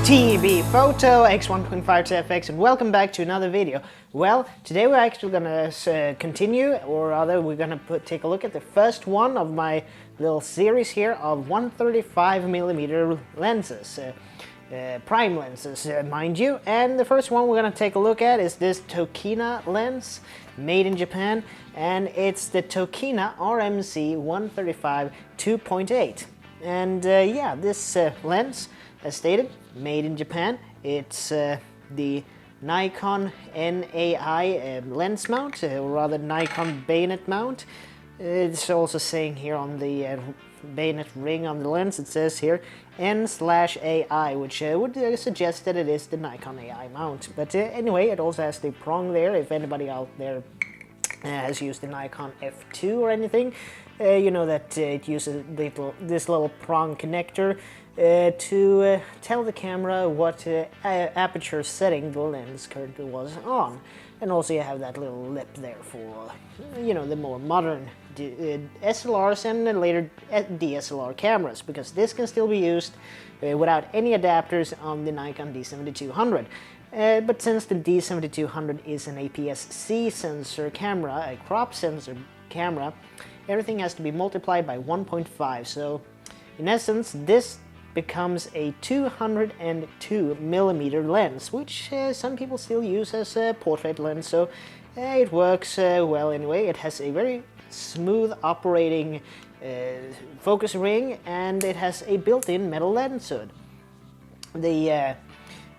T.B.Photo X1.5 to FX, and welcome back to another video. Well, today we're actually gonna continue, or rather we're gonna take a look at the first one of my little series here of 135mm lenses, prime lenses, mind you. And the first one we're gonna take a look at is this Tokina lens, made in Japan, and it's the Tokina RMC 135 2.8. And yeah, this lens, as stated, made in Japan. It's the Nikon AI lens mount, or rather Nikon bayonet mount. It's also saying here on the bayonet ring on the lens, it says here N/AI, which would suggest that it is the Nikon AI mount. But anyway, it also has the prong there. If anybody out there has used the Nikon f2 or anything, you know that it uses this little prong connector to tell the camera what aperture setting the lens currently was on. And also you have that little lip there for, you know, the more modern SLRs and then later DSLR cameras, because this can still be used without any adapters on the Nikon D7200. But since the D7200 is an APS-C sensor camera, a crop sensor camera, everything has to be multiplied by 1.5. So in essence, this becomes a 202mm lens, which some people still use as a portrait lens, so it works well anyway. It has a very smooth operating focus ring, and it has a built-in metal lens hood. The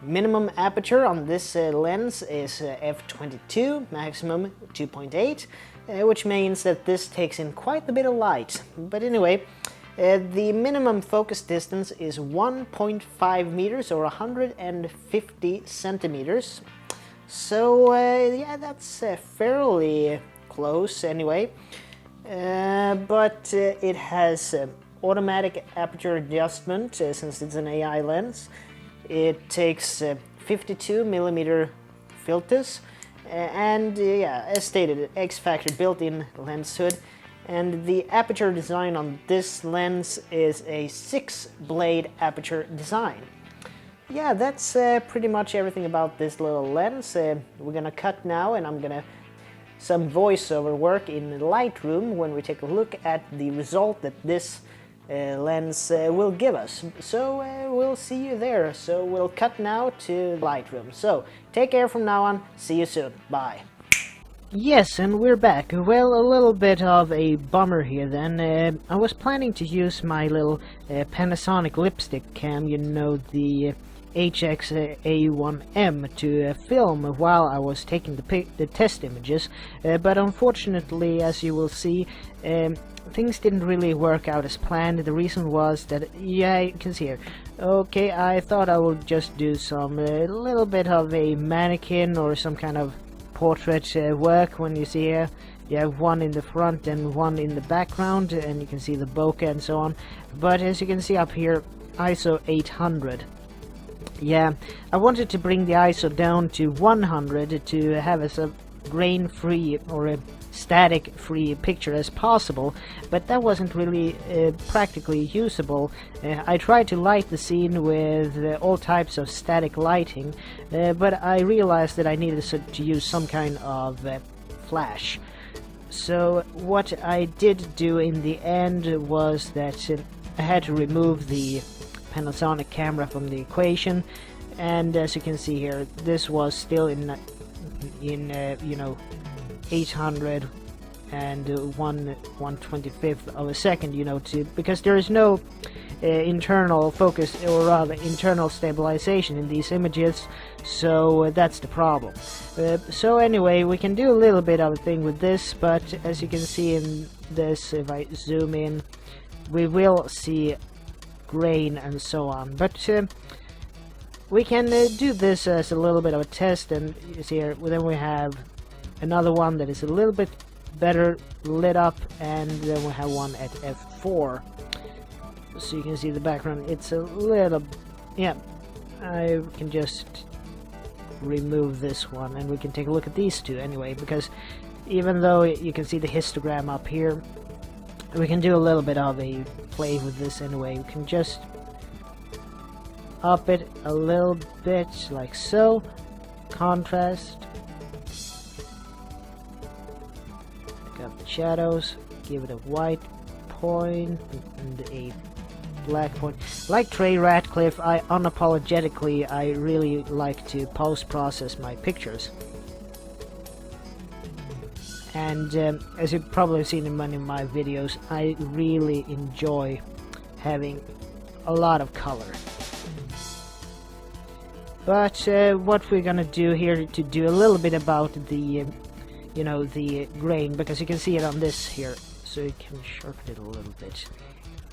minimum aperture on this lens is f22, maximum 2.8, which means that this takes in quite a bit of light. But anyway, the minimum focus distance is 1.5 meters or 150 centimeters. So yeah, that's fairly close anyway. But it has automatic aperture adjustment since it's an AI lens. It takes 52mm filters and yeah, as stated, X-Factor built-in lens hood. And the aperture design on this lens is a 6-blade aperture design. Yeah, that's pretty much everything about this little lens. We're gonna cut now, and I'm gonna some voiceover work in Lightroom when we take a look at the result that this lens will give us. So we'll see you there. So we'll cut now to Lightroom. So take care from now on. See you soon. Bye. Yes, and we're back. Well, a little bit of a bummer here then. I was planning to use my little Panasonic lipstick cam, you know, the HX-A1M, to film while I was taking the test images, but unfortunately, as you will see, things didn't really work out as planned. The reason was that, yeah, you can see here. Okay, I thought I would just do some little bit of a mannequin or some kind of portrait work. When you see here, you have one in the front and one in the background, and you can see the bokeh and so on. But as you can see up here, ISO 800. Yeah, I wanted to bring the ISO down to 100 to have as a grain-free or a static-free picture as possible, but that wasn't really practically usable. I tried to light the scene with all types of static lighting, but I realized that I needed to use some kind of flash. So what I did do in the end was that I had to remove the Panasonic camera from the equation, and as you can see here, this was still in you know, 800 and 1/125th of a second, you know, because there is no internal focus, or rather internal stabilization in these images, so that's the problem. So anyway, we can do a little bit of a thing with this, but as you can see in this, if I zoom in, we will see grain and so on, but we can do this as a little bit of a test. And you see here, then we have another one that is a little bit better lit up, and then we have one at f4, so you can see the background. It's a little, yeah, I can just remove this one and we can take a look at these two anyway, because even though you can see the histogram up here, we can do a little bit of a play with this anyway. We can just up it a little bit, like so. Contrast. Pick up the shadows, give it a white point and a black point. Like Trey Ratcliffe, I really like to post-process my pictures. And as you've probably seen in many of my videos, I really enjoy having a lot of color. But what we're gonna do here to do a little bit about the the grain, because you can see it on this here, so you can sharpen it a little bit.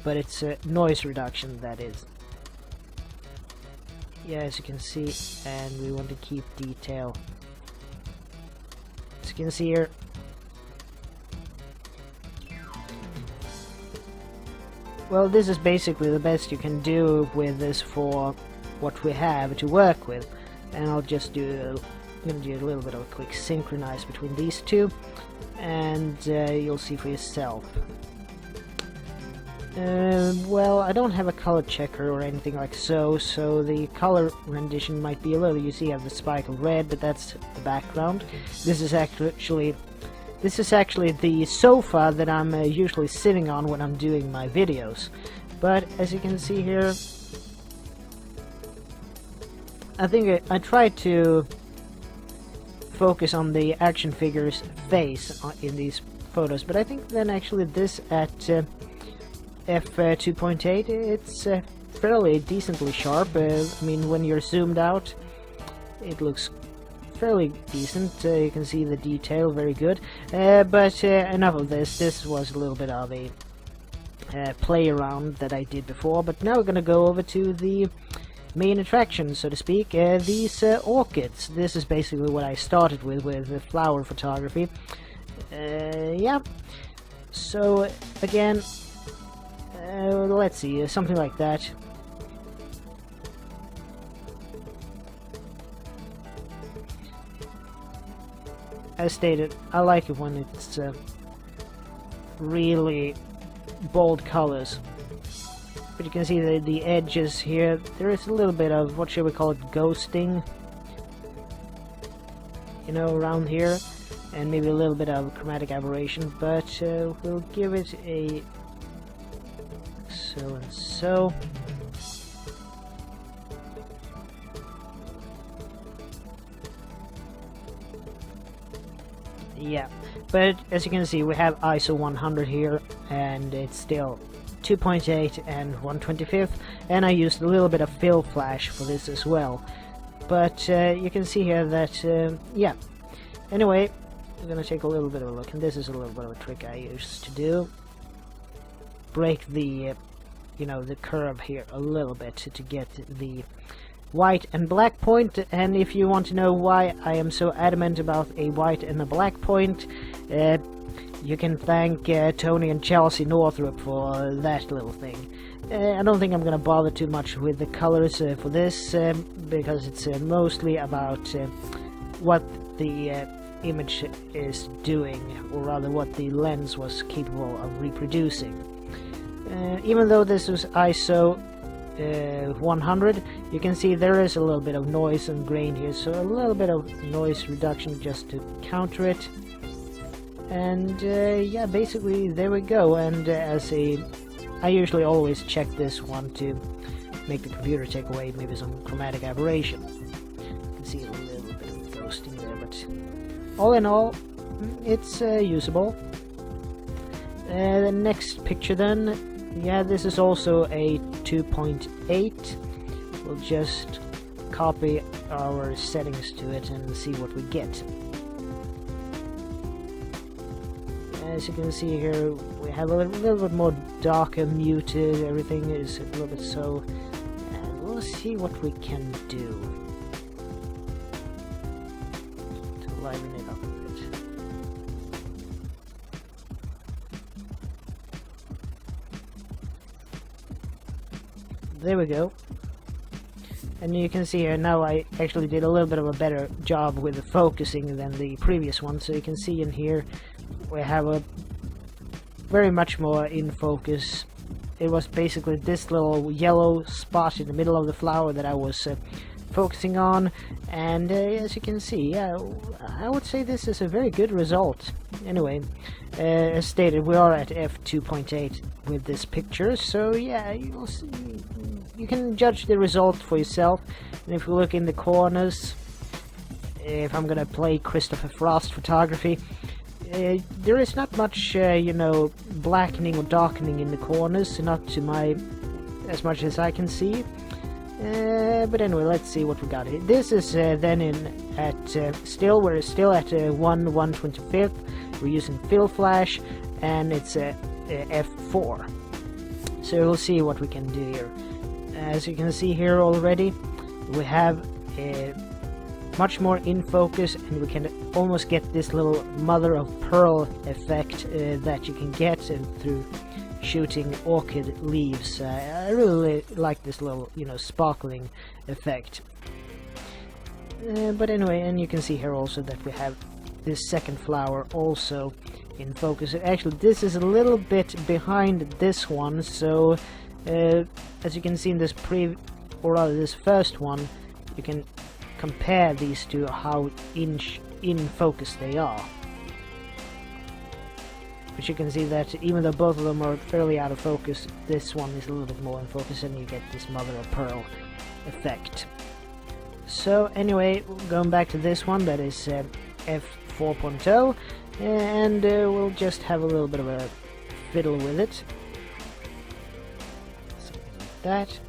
But it's noise reduction, that is. Yeah, as you can see, and we want to keep detail. As you can see here, well, this is basically the best you can do with this for what we have to work with. And I'll just do I'm gonna do a little bit of a quick synchronize between these two, and you'll see for yourself. Well, I don't have a color checker or anything like so the color rendition might be a little, you see I have the spike of red, but that's the background. This is actually the sofa that I'm usually sitting on when I'm doing my videos. But as you can see here, I think I tried to focus on the action figure's face in these photos, but I think then actually this at f2.8 it's fairly decently sharp. I mean, when you're zoomed out it looks fairly decent. You can see the detail very good, but enough of this. This was a little bit of a play around that I did before, but now we're gonna go over to the main attraction, so to speak, these orchids. This is basically what I started with the flower photography. Yeah, so again, let's see, something like that. As stated, I like it when it's really bold colors. But you can see the edges here, there is a little bit of, what should we call it, ghosting, around here, and maybe a little bit of chromatic aberration, but we'll give it a so and so. Yeah, but as you can see, we have ISO 100 here, and it's still 2.8 and 1/25th, and I used a little bit of fill flash for this as well. But you can see here that, yeah. Anyway, I'm gonna take a little bit of a look, and this is a little bit of a trick I used to do. Break the, the curve here a little bit to get the white and black point. And if you want to know why I am so adamant about a white and a black point, you can thank Tony and Chelsea Northrup for that little thing. I don't think I'm gonna bother too much with the colors for this, because it's mostly about what the image is doing, or rather what the lens was capable of reproducing. Even though this was ISO 100, you can see there is a little bit of noise and grain here, so a little bit of noise reduction just to counter it. And yeah, basically there we go. And I usually always check this one to make the computer take away maybe some chromatic aberration. You can see a little bit of ghosting there, but all in all, it's usable. The next picture then, yeah, this is also a 2.8. We'll just copy our settings to it and see what we get. As you can see here, we have a little bit more darker, muted, everything is a little bit so, and we'll see what we can do to liven it up a bit. There we go. And you can see here now I actually did a little bit of a better job with the focusing than the previous one. So you can see in here we have a very much more in focus it was basically this little yellow spot in the middle of the flower that I was focusing on, and as you can see, yeah, I would say this is a very good result. Anyway, as stated, we are at f2.8 with this picture, so yeah, you'll see, you can judge the result for yourself. And if you look in the corners, if I'm gonna play Christopher Frost photography, there is not much, you know, blackening or darkening in the corners, not to my, as much as I can see. But anyway, let's see what we got here. This is then we're still at 1/125th. We're using fill flash, and it's f4. So we'll see what we can do here. As you can see here already, we have much more in focus, and we can almost get this little mother of pearl effect that you can get through shooting orchid leaves. I really like this little, you know, sparkling effect. But anyway, and you can see here also that we have this second flower also in focus. Actually, this is a little bit behind this one, so as you can see in this this first one, you can compare these two, how in focus they are. But you can see that even though both of them are fairly out of focus, this one is a little bit more in focus, and you get this mother of pearl effect. So anyway, going back to this one, that is f4.0, and we'll just have a little bit of a fiddle with it. Something like that.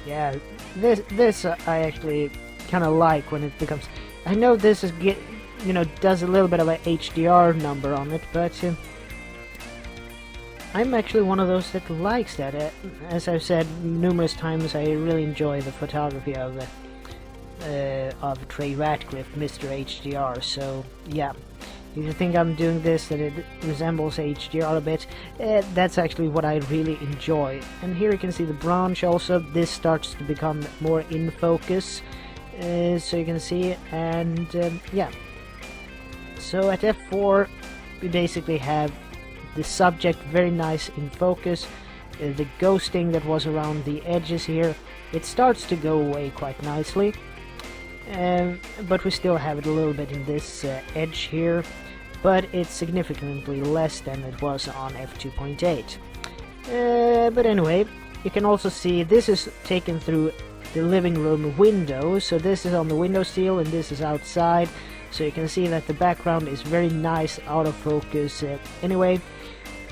Yeah, this I actually kind of like when it becomes. I know this is does a little bit of a HDR number on it, but I'm actually one of those that likes that. As I've said numerous times, I really enjoy the photography of Trey Ratcliffe, Mr. HDR. So yeah, if you think I'm doing this that it resembles HDR a bit, that's actually what I really enjoy. And here you can see the branch also. This starts to become more in focus, so you can see. And yeah, so at f4 we basically have the subject very nice in focus. The ghosting that was around the edges here, it starts to go away quite nicely, but we still have it a little bit in this edge here, but it's significantly less than it was on f2.8. But anyway, you can also see this is taken through the living room window, so this is on the windowsill and this is outside, so you can see that the background is very nice out of focus. Anyway,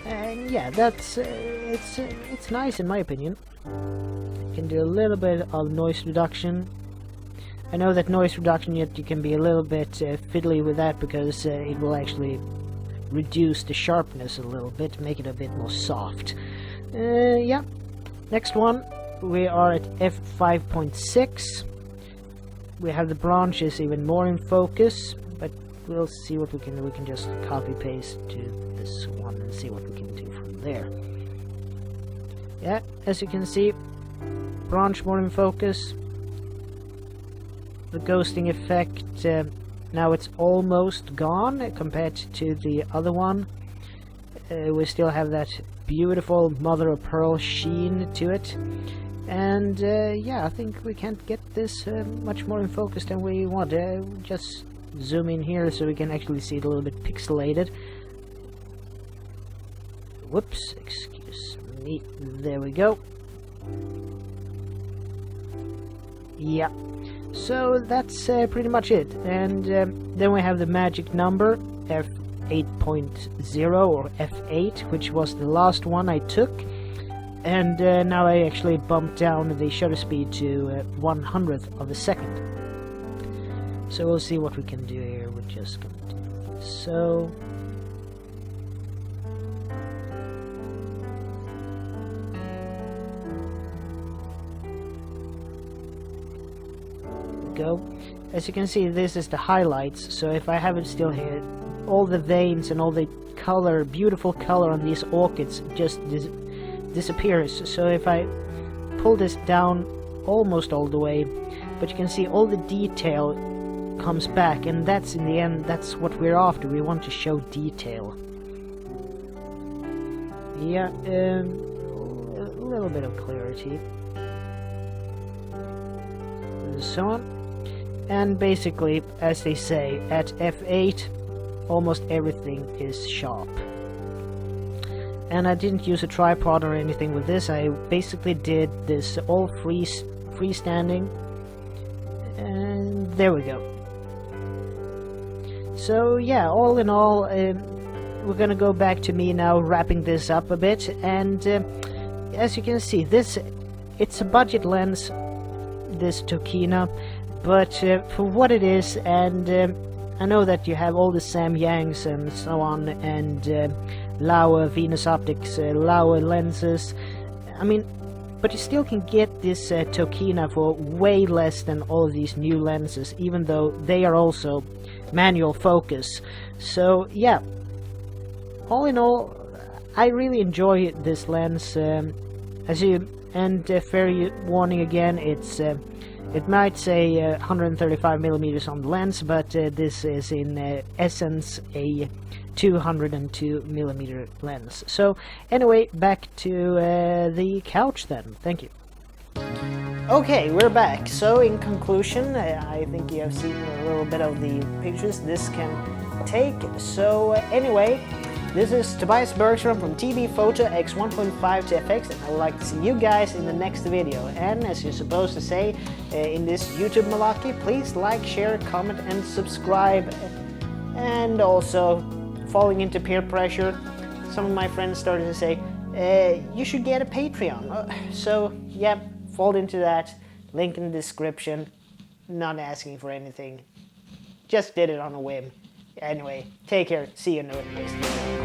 and yeah, that's it's nice in my opinion. You can do a little bit of noise reduction. I know that noise reduction, yet you can be a little bit fiddly with that, because it will actually reduce the sharpness a little bit, make it a bit more soft. Yeah, next one, we are at f5.6. We have the branches even more in focus, but we'll see what we can do. We can just copy paste to this one and see what we can do from there. Yeah, as you can see, branch more in focus. The ghosting effect, now it's almost gone compared to the other one. We still have that beautiful mother of pearl sheen to it. And yeah, I think we can't get this much more in focus than we want. Just zoom in here so we can actually see it a little bit pixelated. Whoops, excuse me. There we go. Yeah. So that's pretty much it. And then we have the magic number, f8.0 or f8, which was the last one I took. And now I actually bumped down the shutter speed to 1/100th of a second. So we'll see what we can do here. We're just going to do so. Go. As you can see, this is the highlights. So if I have it still here, all the veins and all the color, beautiful color on these orchids just disappears. So if I pull this down almost all the way, but you can see all the detail comes back, and that's in the end, that's what we're after. We want to show detail. Yeah, a little bit of clarity. So on. And basically, as they say, at f8 almost everything is sharp. And I didn't use a tripod or anything with this. I basically did this all freestanding, and there we go. So yeah, all in all, we're gonna go back to me now wrapping this up a bit, and as you can see, it's a budget lens, this Tokina, but for what it is, and I know that you have all the Samyangs and so on, and Laowa Venus Optics, Laowa lenses, I mean, but you still can get this Tokina for way less than all of these new lenses, even though they are also manual focus. So yeah, all in all, I really enjoy this lens. Fair warning again, it might say 135mm on the lens, but this is in essence a 202mm lens. So anyway, back to the couch then. Thank you. Okay, we're back. So in conclusion, I think you have seen a little bit of the pictures this can take. So anyway, this is Tobias Bergström from T.B.Photo X1.5 to FX, and I would like to see you guys in the next video. And as you're supposed to say in this YouTube malarkey, please like, share, comment, and subscribe. And also, falling into peer pressure, some of my friends started to say, you should get a Patreon. So yeah, fall into that. Link in the description. Not asking for anything. Just did it on a whim. Anyway, take care. See you in the next video.